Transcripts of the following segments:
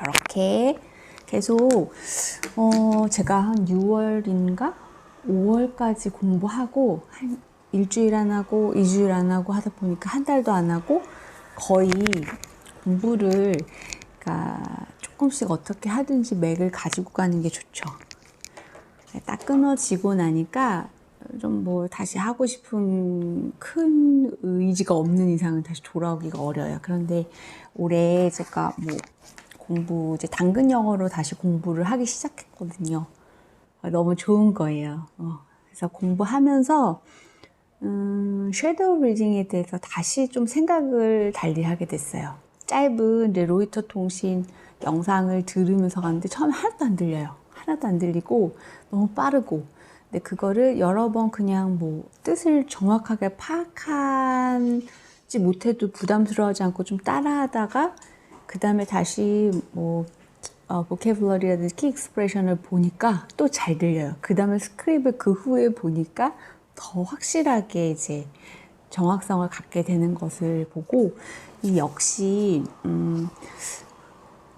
이렇게 계속 제가 한 6월인가 5월까지 공부하고 한 일주일 안 하고 2주일 안 하고 하다 보니까 한 달도 안 하고 거의 공부를 그러니까 조금씩 어떻게 하든지 맥을 가지고 가는 게 좋죠. 딱 끊어지고 나니까 좀 뭐 다시 하고 싶은 큰 의지가 없는 이상은 다시 돌아오기가 어려워요. 그런데 올해 제가 뭐 공부 이제 당근 영어로 다시 공부를 하기 시작했거든요. 너무 좋은 거예요. 그래서 공부하면서 섀도우 리딩에 대해서 다시 좀 생각을 달리 하게 됐어요. 짧은 로이터 통신 영상을 들으면서 가는데 처음에 하나도 안 들려요. 하나도 안 들리고 너무 빠르고, 근데 그거를 여러 번 그냥 뭐 뜻을 정확하게 파악하지 못해도 부담스러워하지 않고 좀 따라하다가 그 다음에 다시 뭐 보캐블러리라든지 키 익스프레션을 보니까 또 잘 들려요. 그 다음에 스크립을 그 후에 보니까 더 확실하게 이제 정확성을 갖게 되는 것을 보고, 이 역시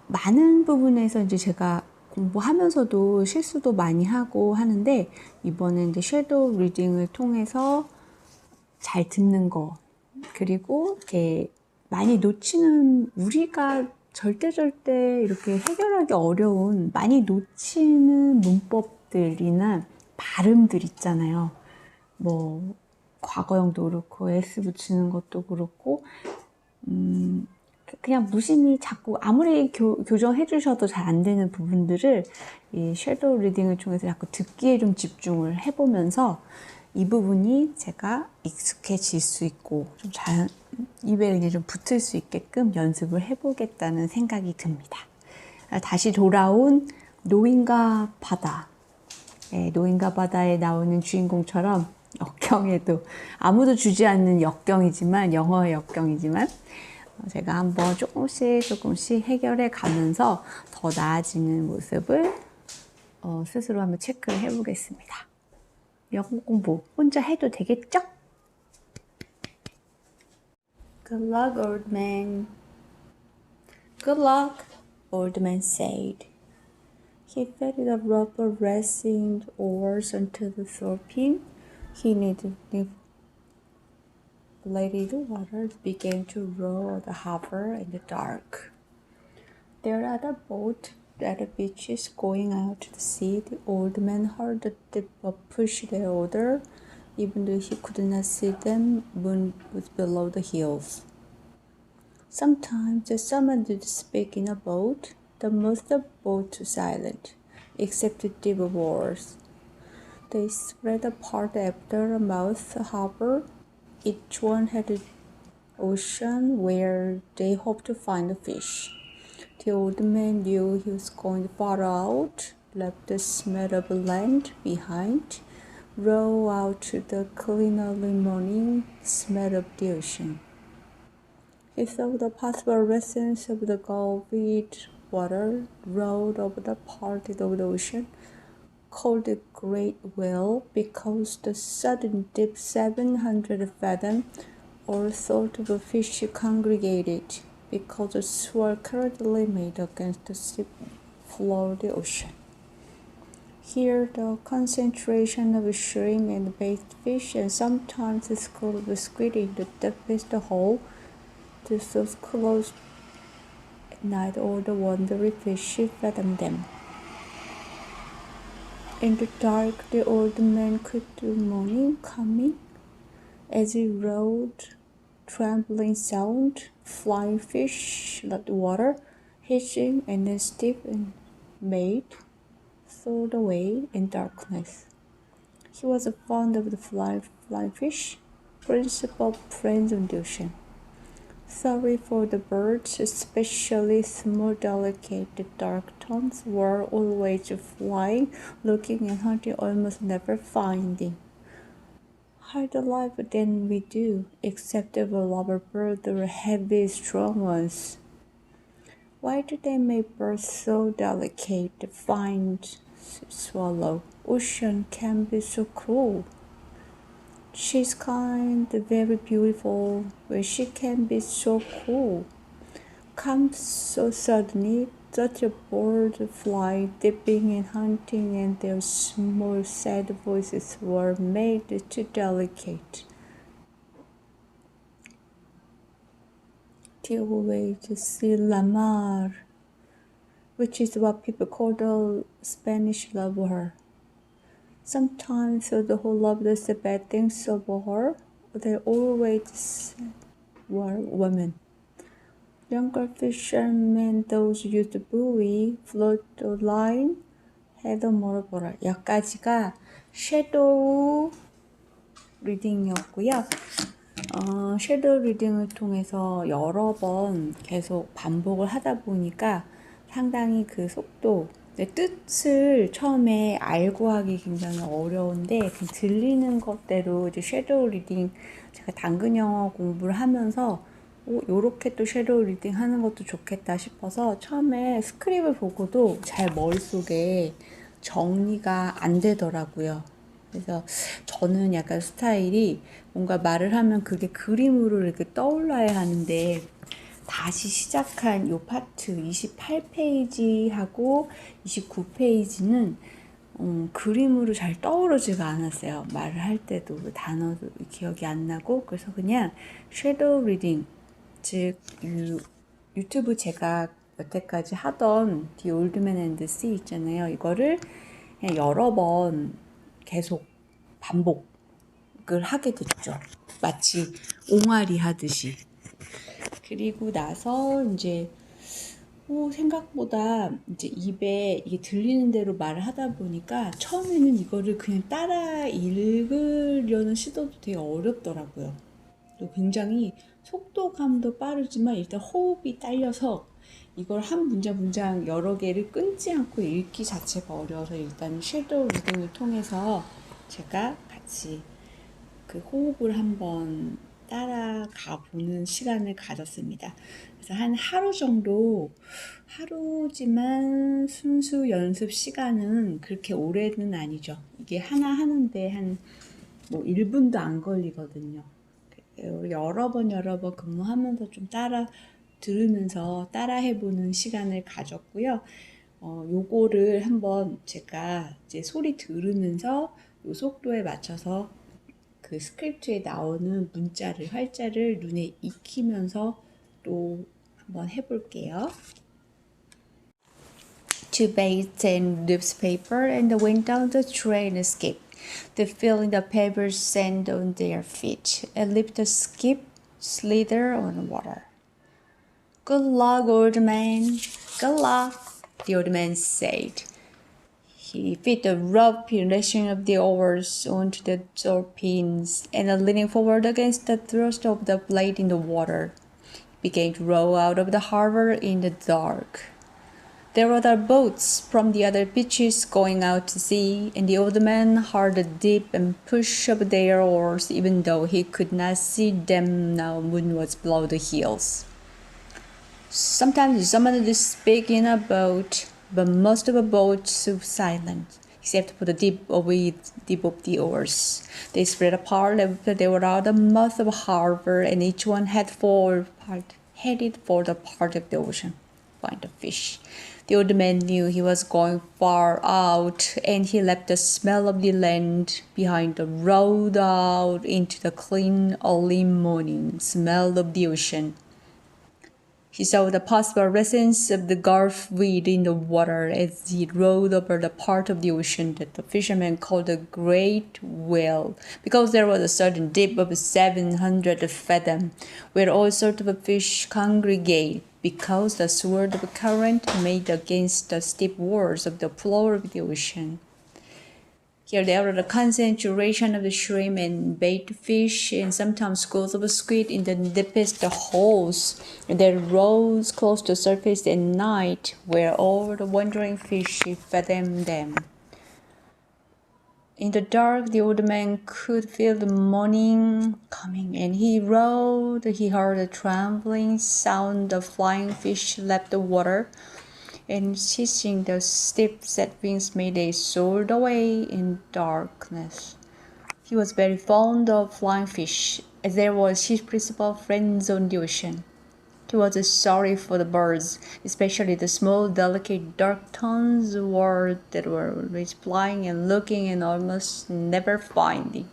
많은 부분에서 이제 제가 공부하면서도 실수도 많이 하고 하는데, 이번에 이제 섀도우 리딩을 통해서 잘 듣는 거, 그리고 이렇게 많이 놓치는, 우리가 절대 이렇게 해결하기 어려운 많이 놓치는 문법들이나 발음들 있잖아요. 뭐 과거형도 그렇고 S 붙이는 것도 그렇고 그냥 무심히 자꾸 아무리 교정해 주셔도 잘 안 되는 부분들을 이 섀도우 리딩을 통해서 자꾸 듣기에 좀 집중을 해보면서 이 부분이 제가 익숙해질 수 있고 좀 입에 그냥 좀 붙을 수 있게끔 연습을 해보겠다는 생각이 듭니다. 다시 돌아온 노인과 바다. 네, 노인과 바다에 나오는 주인공처럼 역경에도 아무도 주지 않는 역경이지만, 영어의 역경이지만 제가 한번 조금씩 해결해 가면서 더 나아지는 모습을 스스로 한번 체크를 해보겠습니다. 영어 공부 혼자 해도 되겠죠? Good luck, old man. Good luck, old man said. He fed the rubber racing oars until the throbbing, he needed the water began to roar on the harbor in the dark. There at the boat at the beaches going out to the sea, the old man heard the dipper push the oar, even though he could not see them. Moon was below the hills. Sometimes someone did speak in a boat. The most of the boats were silent, except the deep oars. They spread apart after a mouth harbor. Each one had an ocean where they hoped to find a fish. The old man knew he was going far out, left the smell of land behind, row out to the clean early morning smell of the ocean. He saw the possible lessons of the gulfed water, rowed over the part of the ocean called the Great Whale because the sudden deep 700 fathom, all sort of a fish congregated, because the swell currently made against the sea floor of the ocean. Here the concentration of shrimp and baked fish, and sometimes a school of squid in the deepest hole, the so close at night all the wandering fish fathomed them. In the dark, the old man could do morning coming as he rowed, trembling sound, flying fish, like water, hitching and then stiff and made, soared away in darkness. He was fond of the flying fish, principal friends on the ocean. Sorry for the birds, especially small, delicate, dark tones, were always flying, looking and hunting, almost never finding. Harder life than we do, except the lovebirds, the heavy, strong ones. Why do they make birds so delicate, fine, swallow? Ocean can be so cruel. She's kind, very beautiful, but she can be so cruel. Comes so suddenly, such a bird fly, dipping and hunting, and their small sad voices were made too delicate to always see la mar, which is what people call the Spanish love her. Sometimes the whole love does the bad things over her, they always were women. Younger fishermen, those used to buoy, float the line, had more 보라. 여기까지가 섀도우 리딩이었고요. 섀도우 리딩을 통해서 여러 번 계속 반복을 하다 보니까 상당히 그 속도, 뜻을 처음에 알고 하기 굉장히 어려운데 그냥 들리는 것대로 이제 섀도우 리딩, 제가 당근 영어 공부를 하면서 요렇게 또 섀도우 리딩 하는 것도 좋겠다 싶어서 처음에 스크립을 보고도 잘 머릿속에 정리가 안 되더라고요. 그래서 저는 약간 스타일이 뭔가 말을 하면 그게 그림으로 이렇게 떠올라야 하는데 다시 시작한 요 파트 28페이지하고 29페이지는 그림으로 잘 떠오르지가 않았어요. 말을 할 때도 단어도 기억이 안 나고 그래서 그냥 섀도우 리딩, 즉 유튜브 제가 여태까지 하던 The Old Man and the Sea 있잖아요. 이거를 그냥 여러 번 계속 반복을 하게 됐죠. 마치 옹알이 하듯이. 그리고 나서 이제 생각보다 이제 입에 이게 들리는 대로 말을 하다 보니까 처음에는 이거를 그냥 따라 읽으려는 시도도 되게 어렵더라고요. 또 굉장히 속도감도 빠르지만 일단 호흡이 딸려서 이걸 한 문장 여러 개를 끊지 않고 읽기 자체가 어려워서 일단 섀도우 리딩을 통해서 제가 같이 그 호흡을 한번 따라가 보는 시간을 가졌습니다. 그래서 한 하루 정도, 하루지만 순수 연습 시간은 그렇게 오래는 아니죠. 이게 하나 하는데 한 1분도 안 걸리거든요. 여러 번 근무하면서 좀 들으면서 따라 해보는 시간을 가졌고요. 요거를 한번 제가 이제 소리 들으면서 요 속도에 맞춰서 그 스크립트에 나오는 활자를 눈에 익히면서 또 한번 해볼게요. Two bathed in newspaper and went down the train skip. They feeling the pebbles sand on their feet and leaped the skip slither on water. Good luck, old man. Good luck, the old man said. He fit the rough lashing of the oars onto the door pins, and leaning forward against the thrust of the blade in the water, began to row out of the harbor in the dark. There were other boats from the other beaches going out to sea, and the old man heard the dip and push of their oars, even though he could not see them now moon was below the hills. Sometimes someone would speak in a boat, but most of the boats were silent, except for the dip of the oars. They spread apart after they were out the mouth of the harbor, and each one headed for the part of the ocean, find the fish. The old man knew he was going far out, and he left the smell of the land behind and rowed out into the clean early morning smell of the ocean. He saw the possible residence of the Gulf weed in the water as he rowed over the part of the ocean that the fishermen called the Great Whale, because there was a certain dip of 700 fathom, where all sorts of fish congregate, because the sword of current made against the steep walls of the floor of the ocean. Here there were the concentration of the shrimp and bait fish, and sometimes schools of squid in the deepest holes that rose close to the surface at night, where all the wandering fish fathomed them. In the dark, the old man could feel the morning coming, and he rowed. He heard the trembling sound of flying fish left the water, and seizing the stiff set wings made they soared away in darkness. He was very fond of flying fish, as there was his principal friends on the ocean. He was sorry for the birds, especially the small, delicate, dark tones that were always flying and looking and almost never finding.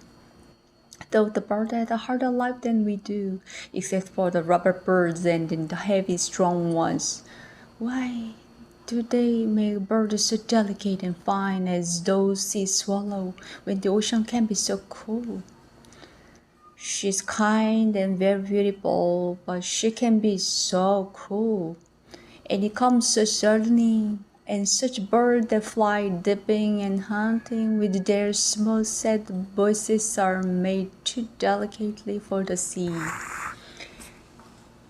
Though the birds had a harder life than we do, except for the rubber birds and the heavy, strong ones. Why do they make birds so delicate and fine as those sea swallow when the ocean can be so cool? She's kind and very beautiful, but she can be so cruel. And it comes so suddenly, and such birds that fly dipping and hunting with their small sad voices are made too delicately for the sea.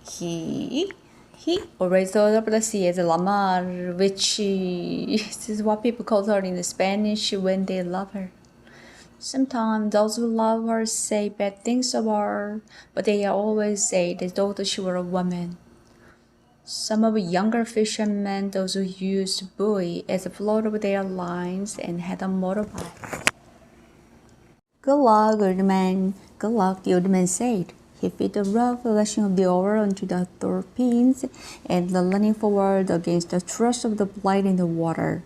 He always thought of the sea as a lamar, which is what people call her in Spanish when they love her. Sometimes those who love her say bad things of her, but they always say they thought she were a woman. Some of the younger fishermen, those who used buoy as a float of their lines and had a motorbike. Good luck, old man. Good luck, the old man said. He fit the rough lashing of the oar onto the thorpins and leaning forward against the thrust of the blade in the water.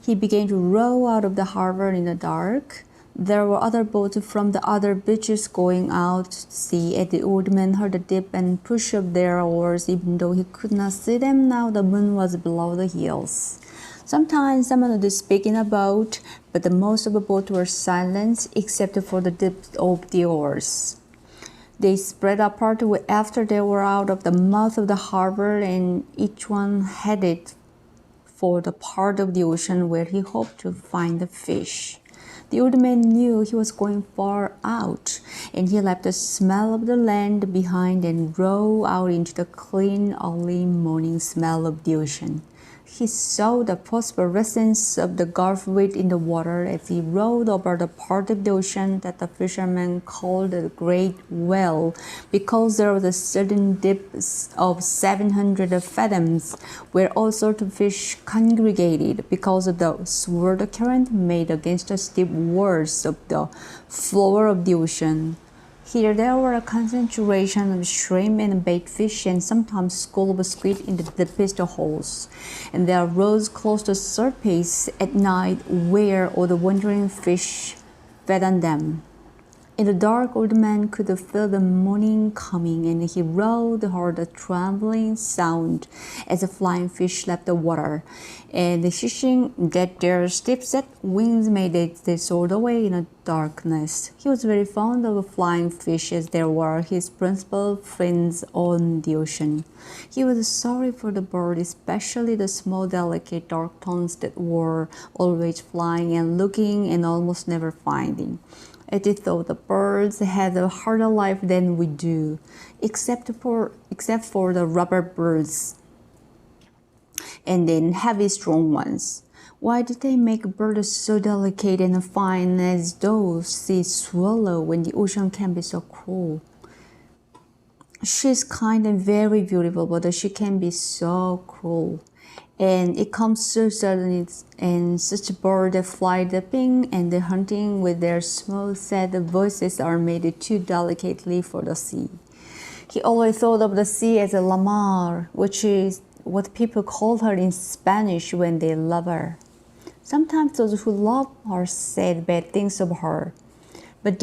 He began to row out of the harbor in the dark. There were other boats from the other beaches going out to sea, and the old man heard the dip and push of their oars, even though he could not see them now the moon was below the hills. Sometimes someone would speak in a boat, but the most of the boats were silent except for the dip of the oars. They spread apart after they were out of the mouth of the harbor, and each one headed for the part of the ocean where he hoped to find the fish. The old man knew he was going far out, and he left the smell of the land behind and rowed out into the clean, early morning smell of the ocean. He saw the phosphorescence of the Gulf weed in the water as he rowed over the part of the ocean that the fishermen called the Great Whale, because there was a certain dip of 700 fathoms where all sorts of fish congregated because of the swirl current made against the steep walls of the floor of the ocean. Here there were a concentration of shrimp and bait fish and sometimes schools of squid in the deepest holes. And there rose close to the surface at night where all the wandering fish fed on them. In the dark, old man could feel the morning coming, and he rowed, heard a trembling sound as the flying fish left the water, and the hissing that their stiff-set wings made as they soared away in the darkness. He was very fond of flying fish, as they were his principal friends on the ocean. He was sorry for the bird, especially the small, delicate, dark tones that were always flying and looking and almost never finding. As he thought the birds had a harder life than we do, except for the rubber birds, and then heavy, strong ones. Why did they make birds so delicate and fine as those sea swallow when the ocean can be so cruel? She's kind and very beautiful, but she can be so cruel. And it comes so suddenly, and such birds that fly dipping and the hunting with their small sad voices are made too delicately for the sea. He always thought of the sea as a lamar, which is what people call her in Spanish when they love her. Sometimes those who love her said bad things of her,